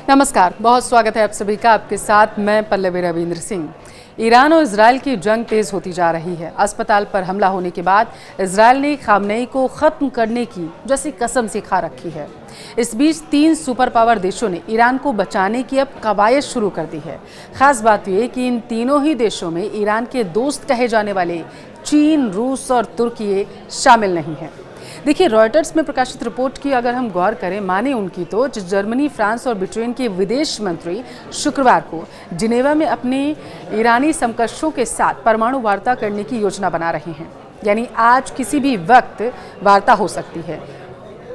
नमस्कार, बहुत स्वागत है आप सभी का। आपके साथ मैं पल्लवी रविंद्र सिंह। ईरान और इजरायल की जंग तेज होती जा रही है। अस्पताल पर हमला होने के बाद इजरायल ने खामनेई को खत्म करने की जैसी कसम से खा रखी है। इस बीच 3 सुपर पावर देशों ने ईरान को बचाने की अब कवायद शुरू कर दी है। खास बात यह कि इन तीनों ही देशों में ईरान के दोस्त कहे जाने वाले चीन, रूस और तुर्की शामिल नहीं हैं। देखिए, रॉयटर्स में प्रकाशित रिपोर्ट की अगर हम गौर करें, माने उनकी, तो जर्मनी, फ्रांस और ब्रिटेन के विदेश मंत्री शुक्रवार को जिनेवा में अपने ईरानी समकक्षों के साथ परमाणु वार्ता करने की योजना बना रहे हैं। यानी आज किसी भी वक्त वार्ता हो सकती है।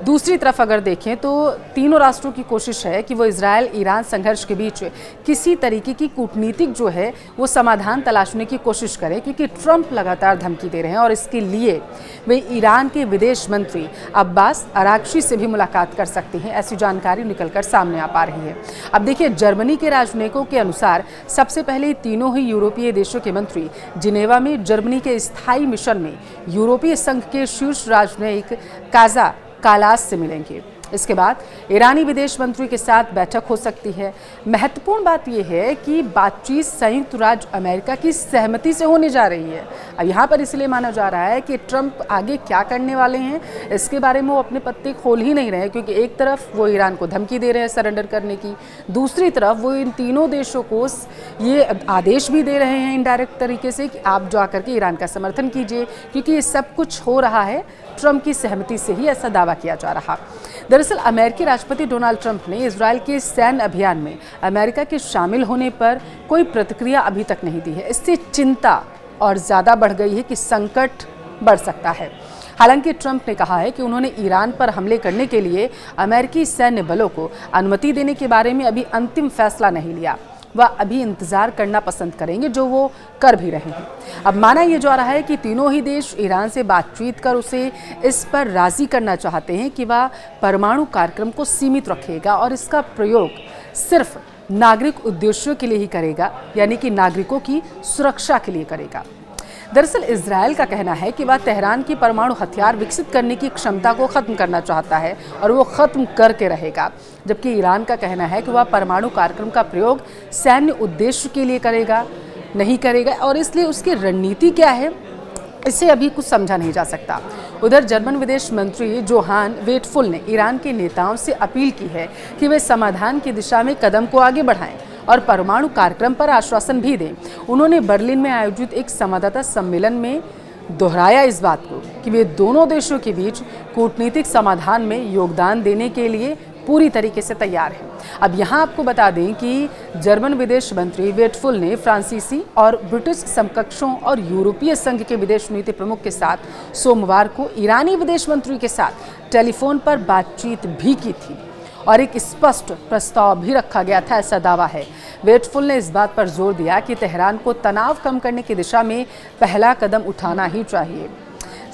दूसरी तरफ अगर देखें तो तीनों राष्ट्रों की कोशिश है कि वो इजरायल ईरान संघर्ष के बीच किसी तरीके की कूटनीतिक जो है वो समाधान तलाशने की कोशिश करें, क्योंकि ट्रंप लगातार धमकी दे रहे हैं और इसके लिए वे ईरान के विदेश मंत्री अब्बास अराक्ची से भी मुलाकात कर सकते हैं। ऐसी जानकारी निकलकर सामने आ पा रही है। अब देखिए, जर्मनी के राजनयिकों के अनुसार सबसे पहले तीनों ही यूरोपीय देशों के मंत्री जिनेवा में जर्मनी के स्थायी मिशन में यूरोपीय संघ के शीर्ष राजनयिक काजा कालास से मिलेंगे। इसके बाद ईरानी विदेश मंत्री के साथ बैठक हो सकती है। महत्वपूर्ण बात यह है कि बातचीत संयुक्त राज्य अमेरिका की सहमति से होने जा रही है। अब यहाँ पर इसलिए माना जा रहा है कि ट्रंप आगे क्या करने वाले हैं इसके बारे में वो अपने पत्ते खोल ही नहीं रहे, क्योंकि एक तरफ वो ईरान को धमकी दे रहे हैं सरेंडर करने की, दूसरी तरफ वो इन तीनों देशों को ये आदेश भी दे रहे हैं इनडायरेक्ट तरीके से कि आप जा करके ईरान का समर्थन कीजिए, क्योंकि ये सब कुछ हो रहा है ट्रंप की सहमति से ही, ऐसा दावा किया जा रहा। दरअसल अमेरिकी राष्ट्रपति डोनाल्ड ट्रंप ने इजरायल के सैन्य अभियान में अमेरिका के शामिल होने पर कोई प्रतिक्रिया अभी तक नहीं दी है। इससे चिंता और ज़्यादा बढ़ गई है कि संकट बढ़ सकता है। हालांकि ट्रंप ने कहा है कि उन्होंने ईरान पर हमले करने के लिए अमेरिकी सैन्य बलों को अनुमति देने के बारे में अभी अंतिम फैसला नहीं लिया। वह अभी इंतजार करना पसंद करेंगे, जो वो कर भी रहे हैं। अब माना यह जा रहा है कि तीनों ही देश ईरान से बातचीत कर उसे इस पर राजी करना चाहते हैं कि वह परमाणु कार्यक्रम को सीमित रखेगा और इसका प्रयोग सिर्फ नागरिक उद्देश्यों के लिए ही करेगा, यानी कि नागरिकों की सुरक्षा के लिए करेगा। दरअसल इजरायल का कहना है कि वह तेहरान की परमाणु हथियार विकसित करने की क्षमता को खत्म करना चाहता है और वो खत्म करके रहेगा, जबकि ईरान का कहना है कि वह परमाणु कार्यक्रम का प्रयोग सैन्य उद्देश्य के लिए नहीं करेगा और इसलिए उसकी रणनीति क्या है इससे अभी कुछ समझा नहीं जा सकता। उधर जर्मन विदेश मंत्री जोहान वेटफुल ने ईरान के नेताओं से अपील की है कि वे समाधान की दिशा में कदम को आगे बढ़ाएं और परमाणु कार्यक्रम पर आश्वासन भी दें। उन्होंने बर्लिन में आयोजित एक संवाददाता सम्मेलन में दोहराया इस बात को कि वे दोनों देशों के बीच कूटनीतिक समाधान में योगदान देने के लिए पूरी तरीके से तैयार हैं। अब यहाँ आपको बता दें कि जर्मन विदेश मंत्री वेटफुल ने फ्रांसीसी और ब्रिटिश समकक्षों और यूरोपीय संघ के विदेश नीति प्रमुख के साथ सोमवार को ईरानी विदेश मंत्री के साथ टेलीफोन पर बातचीत भी की थी और एक स्पष्ट प्रस्ताव भी रखा गया था, ऐसा दावा है। वेटफुल ने इस बात पर जोर दिया कि तेहरान को तनाव कम करने की दिशा में पहला कदम उठाना ही चाहिए।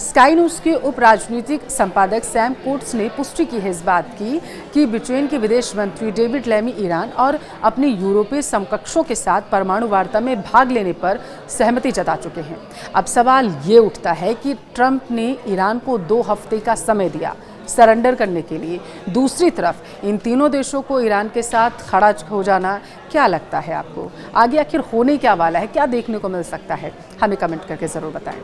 स्काई न्यूज़ के उप राजनीतिक संपादक सैम कोट्स ने पुष्टि की है इस बात की कि ब्रिटेन के विदेश मंत्री डेविड लैमी ईरान और अपने यूरोपीय समकक्षों के साथ परमाणु वार्ता में भाग लेने पर सहमति जता चुके हैं। अब सवाल ये उठता है कि ट्रंप ने ईरान को 2 हफ्ते का समय दिया सरेंडर करने के लिए। दूसरी तरफ इन तीनों देशों को ईरान के साथ खड़ा हो जाना, क्या लगता है आपको? आगे आखिर होने क्या वाला है, क्या देखने को मिल सकता है? हमें कमेंट करके ज़रूर बताएं।